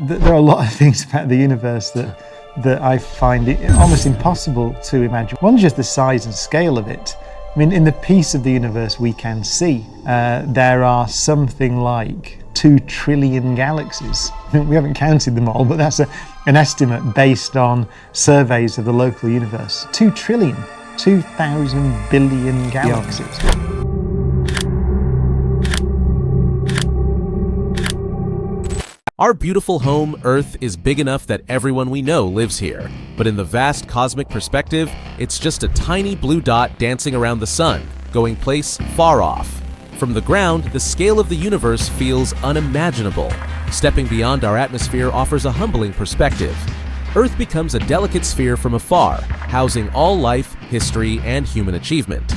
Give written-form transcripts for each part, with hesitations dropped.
There are a lot of things about the universe that I find it almost impossible to imagine. One, just the size and scale of it. I mean, in the piece of the universe we can see, there are something like 2 trillion galaxies. We haven't counted them all, but that's an estimate based on surveys of the local universe. 2 trillion, 2,000 billion galaxies. Our beautiful home, Earth, is big enough that everyone we know lives here. But in the vast cosmic perspective, it's just a tiny blue dot dancing around the sun, going place far off. From the ground, the scale of the universe feels unimaginable. Stepping beyond our atmosphere offers a humbling perspective. Earth becomes a delicate sphere from afar, housing all life, history, and human achievement.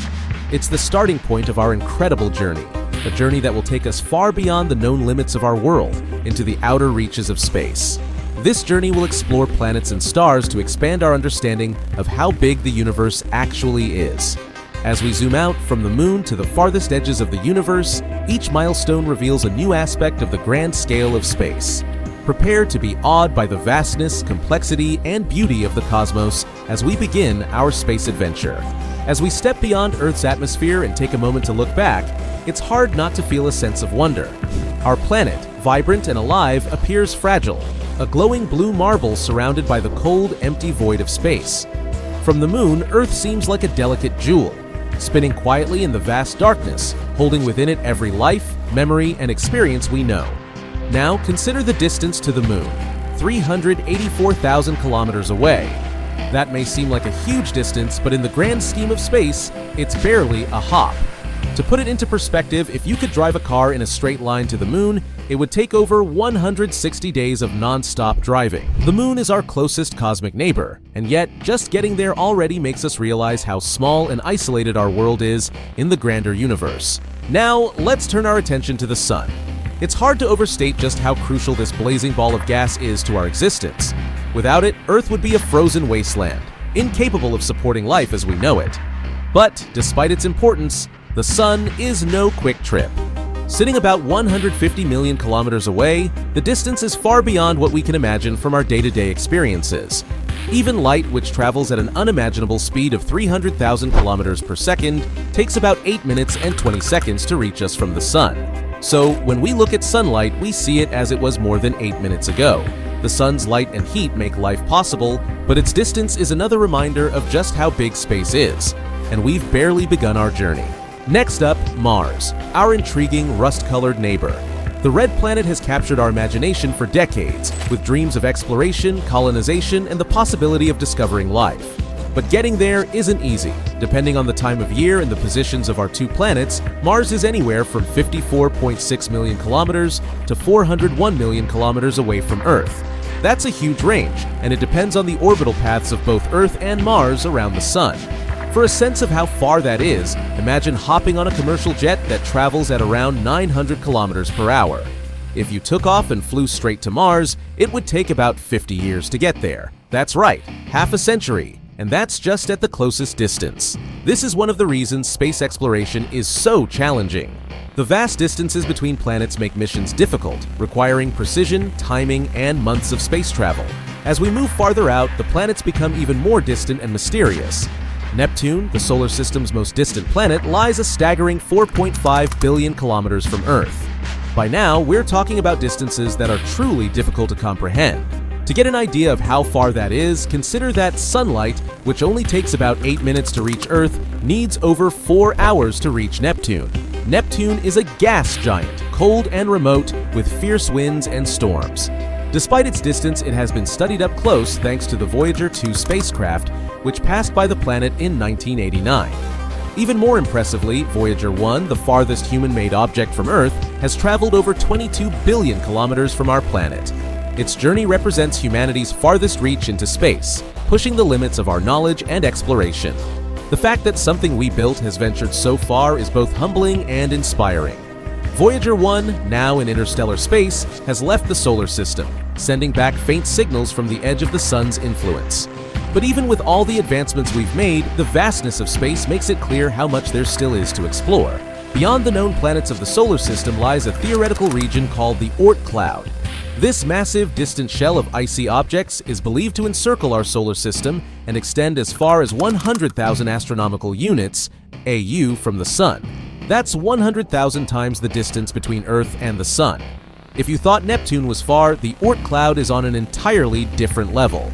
It's the starting point of our incredible journey. A journey that will take us far beyond the known limits of our world, into the outer reaches of space. This journey will explore planets and stars to expand our understanding of how big the universe actually is. As we zoom out from the moon to the farthest edges of the universe, each milestone reveals a new aspect of the grand scale of space. Prepare to be awed by the vastness, complexity, and beauty of the cosmos as we begin our space adventure. As we step beyond Earth's atmosphere and take a moment to look back, it's hard not to feel a sense of wonder. Our planet, vibrant and alive, appears fragile, a glowing blue marble surrounded by the cold, empty void of space. From the moon, Earth seems like a delicate jewel, spinning quietly in the vast darkness, holding within it every life, memory, and experience we know. Now, consider the distance to the moon, 384,000 kilometers away. That may seem like a huge distance, but in the grand scheme of space, it's barely a hop. To put it into perspective, if you could drive a car in a straight line to the moon, it would take over 160 days of non-stop driving. The moon is our closest cosmic neighbor, and yet just getting there already makes us realize how small and isolated our world is in the grander universe. Now, let's turn our attention to the sun. It's hard to overstate just how crucial this blazing ball of gas is to our existence. Without it, Earth would be a frozen wasteland, incapable of supporting life as we know it. But despite its importance, the sun is no quick trip. Sitting about 150 million kilometers away, the distance is far beyond what we can imagine from our day-to-day experiences. Even light, which travels at an unimaginable speed of 300,000 kilometers per second, takes about 8 minutes and 20 seconds to reach us from the sun. So when we look at sunlight, we see it as it was more than 8 minutes ago. The sun's light and heat make life possible, but its distance is another reminder of just how big space is. And we've barely begun our journey. Next up, Mars, our intriguing rust-colored neighbor. The red planet has captured our imagination for decades, with dreams of exploration, colonization, and the possibility of discovering life. But getting there isn't easy. Depending on the time of year and the positions of our 2 planets, Mars is anywhere from 54.6 million kilometers to 401 million kilometers away from Earth. That's a huge range, and it depends on the orbital paths of both Earth and Mars around the Sun. For a sense of how far that is, imagine hopping on a commercial jet that travels at around 900 kilometers per hour. If you took off and flew straight to Mars, it would take about 50 years to get there. That's right, half a century, and that's just at the closest distance. This is one of the reasons space exploration is so challenging. The vast distances between planets make missions difficult, requiring precision, timing, and months of space travel. As we move farther out, the planets become even more distant and mysterious. Neptune, the solar system's most distant planet, lies a staggering 4.5 billion kilometers from Earth. By now, we're talking about distances that are truly difficult to comprehend. To get an idea of how far that is, consider that sunlight, which only takes about 8 minutes to reach Earth, needs over 4 hours to reach Neptune. Neptune is a gas giant, cold and remote, with fierce winds and storms. Despite its distance, it has been studied up close thanks to the Voyager 2 spacecraft, which passed by the planet in 1989. Even more impressively, Voyager 1, the farthest human-made object from Earth, has traveled over 22 billion kilometers from our planet. Its journey represents humanity's farthest reach into space, pushing the limits of our knowledge and exploration. The fact that something we built has ventured so far is both humbling and inspiring. Voyager 1, now in interstellar space, has left the solar system, sending back faint signals from the edge of the sun's influence. But even with all the advancements we've made, the vastness of space makes it clear how much there still is to explore. Beyond the known planets of the solar system lies a theoretical region called the Oort cloud. This massive, distant shell of icy objects is believed to encircle our solar system and extend as far as 100,000 astronomical units, AU, from the Sun. That's 100,000 times the distance between Earth and the Sun. If you thought Neptune was far, the Oort cloud is on an entirely different level.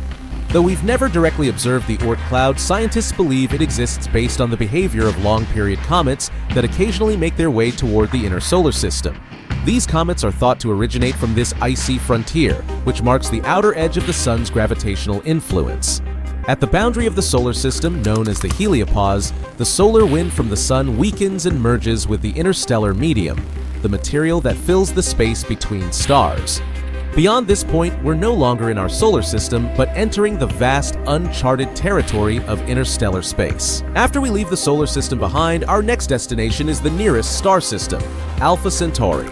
Though we've never directly observed the Oort cloud, scientists believe it exists based on the behavior of long-period comets that occasionally make their way toward the inner solar system. These comets are thought to originate from this icy frontier, which marks the outer edge of the Sun's gravitational influence. At the boundary of the solar system, known as the heliopause, the solar wind from the Sun weakens and merges with the interstellar medium, the material that fills the space between stars. Beyond this point, we're no longer in our solar system, but entering the vast, uncharted territory of interstellar space. After we leave the solar system behind, our next destination is the nearest star system, Alpha Centauri.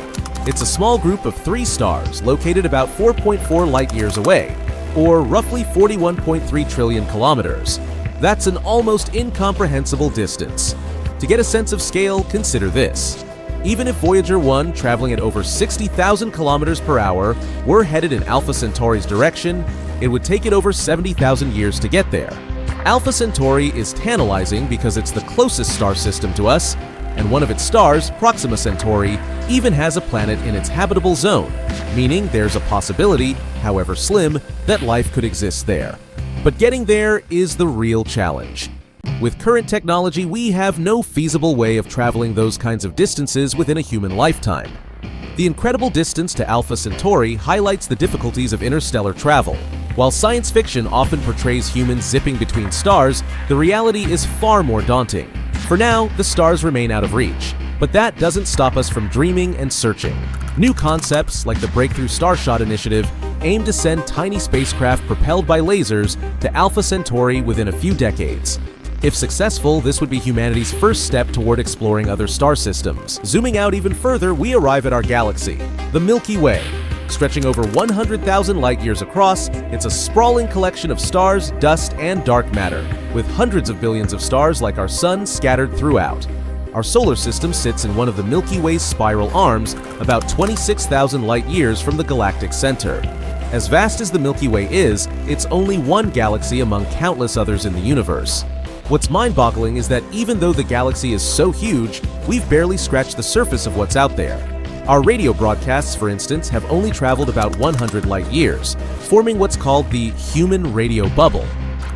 It's a small group of 3 stars located about 4.4 light-years away, or roughly 41.3 trillion kilometers. That's an almost incomprehensible distance. To get a sense of scale, consider this. Even if Voyager 1, traveling at over 60,000 kilometers per hour, were headed in Alpha Centauri's direction, it would take it over 70,000 years to get there. Alpha Centauri is tantalizing because it's the closest star system to us, and one of its stars, Proxima Centauri, even has a planet in its habitable zone, meaning there's a possibility, however slim, that life could exist there. But getting there is the real challenge. With current technology, we have no feasible way of traveling those kinds of distances within a human lifetime. The incredible distance to Alpha Centauri highlights the difficulties of interstellar travel. While science fiction often portrays humans zipping between stars, the reality is far more daunting. For now, the stars remain out of reach, but that doesn't stop us from dreaming and searching. New concepts, like the Breakthrough Starshot initiative, aim to send tiny spacecraft propelled by lasers to Alpha Centauri within a few decades. If successful, this would be humanity's first step toward exploring other star systems. Zooming out even further, we arrive at our galaxy, the Milky Way. Stretching over 100,000 light-years across, it's a sprawling collection of stars, dust, and dark matter, with hundreds of billions of stars like our Sun scattered throughout. Our solar system sits in one of the Milky Way's spiral arms, about 26,000 light-years from the galactic center. As vast as the Milky Way is, it's only one galaxy among countless others in the universe. What's mind-boggling is that even though the galaxy is so huge, we've barely scratched the surface of what's out there. Our radio broadcasts, for instance, have only traveled about 100 light-years, forming what's called the human radio bubble.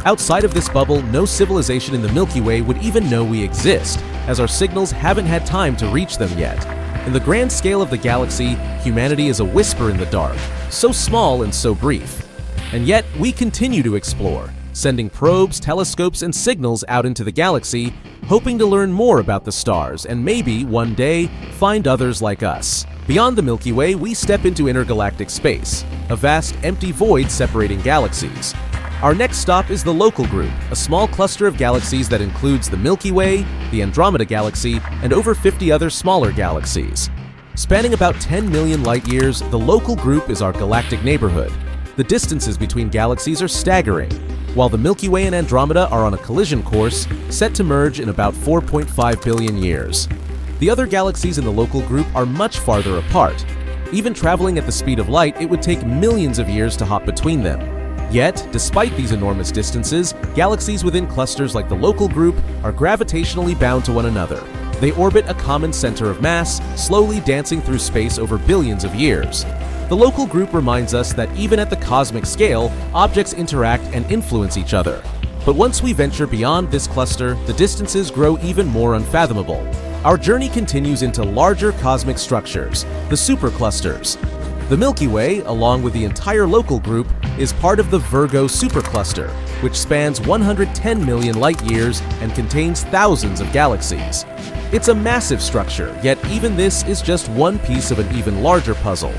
Outside of this bubble, no civilization in the Milky Way would even know we exist, as our signals haven't had time to reach them yet. In the grand scale of the galaxy, humanity is a whisper in the dark, so small and so brief. And yet, we continue to explore, sending probes, telescopes, and signals out into the galaxy, hoping to learn more about the stars and maybe, one day, find others like us. Beyond the Milky Way, we step into intergalactic space, a vast, empty void separating galaxies. Our next stop is the Local Group, a small cluster of galaxies that includes the Milky Way, the Andromeda Galaxy, and over 50 other smaller galaxies. Spanning about 10 million light-years, the Local Group is our galactic neighborhood. The distances between galaxies are staggering. While the Milky Way and Andromeda are on a collision course, set to merge in about 4.5 billion years. The other galaxies in the Local Group are much farther apart. Even traveling at the speed of light, it would take millions of years to hop between them. Yet, despite these enormous distances, galaxies within clusters like the Local Group are gravitationally bound to one another. They orbit a common center of mass, slowly dancing through space over billions of years. The Local Group reminds us that even at the cosmic scale, objects interact and influence each other. But once we venture beyond this cluster, the distances grow even more unfathomable. Our journey continues into larger cosmic structures, the Superclusters. The Milky Way, along with the entire Local Group, is part of the Virgo Supercluster, which spans 110 million light-years and contains thousands of galaxies. It's a massive structure, yet even this is just one piece of an even larger puzzle.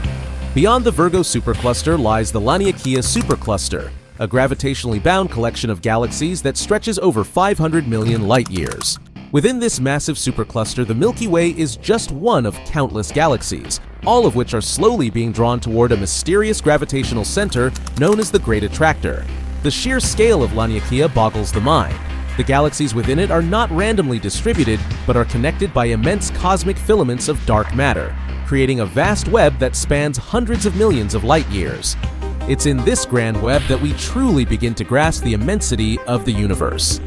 Beyond the Virgo supercluster lies the Laniakea supercluster, a gravitationally bound collection of galaxies that stretches over 500 million light-years. Within this massive supercluster, the Milky Way is just one of countless galaxies, all of which are slowly being drawn toward a mysterious gravitational center known as the Great Attractor. The sheer scale of Laniakea boggles the mind. The galaxies within it are not randomly distributed, but are connected by immense cosmic filaments of dark matter, creating a vast web that spans hundreds of millions of light years. It's in this grand web that we truly begin to grasp the immensity of the universe.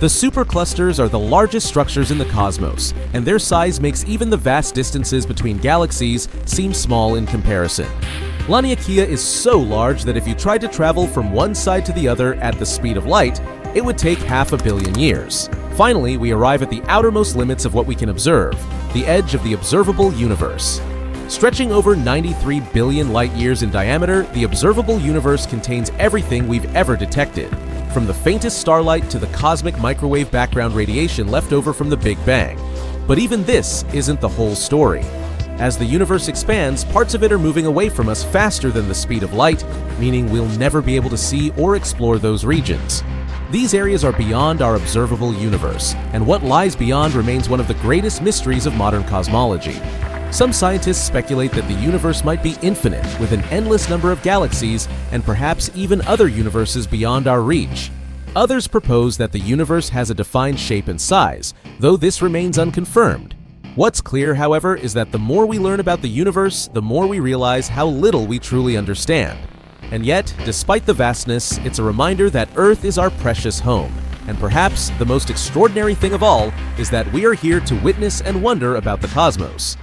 The superclusters are the largest structures in the cosmos, and their size makes even the vast distances between galaxies seem small in comparison. Laniakea is so large that if you tried to travel from one side to the other at the speed of light, it would take 500 million years. Finally, we arrive at the outermost limits of what we can observe, the edge of the observable universe. Stretching over 93 billion light-years in diameter, the observable universe contains everything we've ever detected, from the faintest starlight to the cosmic microwave background radiation left over from the Big Bang. But even this isn't the whole story. As the universe expands, parts of it are moving away from us faster than the speed of light, meaning we'll never be able to see or explore those regions. These areas are beyond our observable universe, and what lies beyond remains one of the greatest mysteries of modern cosmology. Some scientists speculate that the universe might be infinite, with an endless number of galaxies and perhaps even other universes beyond our reach. Others propose that the universe has a defined shape and size, though this remains unconfirmed. What's clear, however, is that the more we learn about the universe, the more we realize how little we truly understand. And yet, despite the vastness, it's a reminder that Earth is our precious home. And perhaps the most extraordinary thing of all is that we are here to witness and wonder about the cosmos.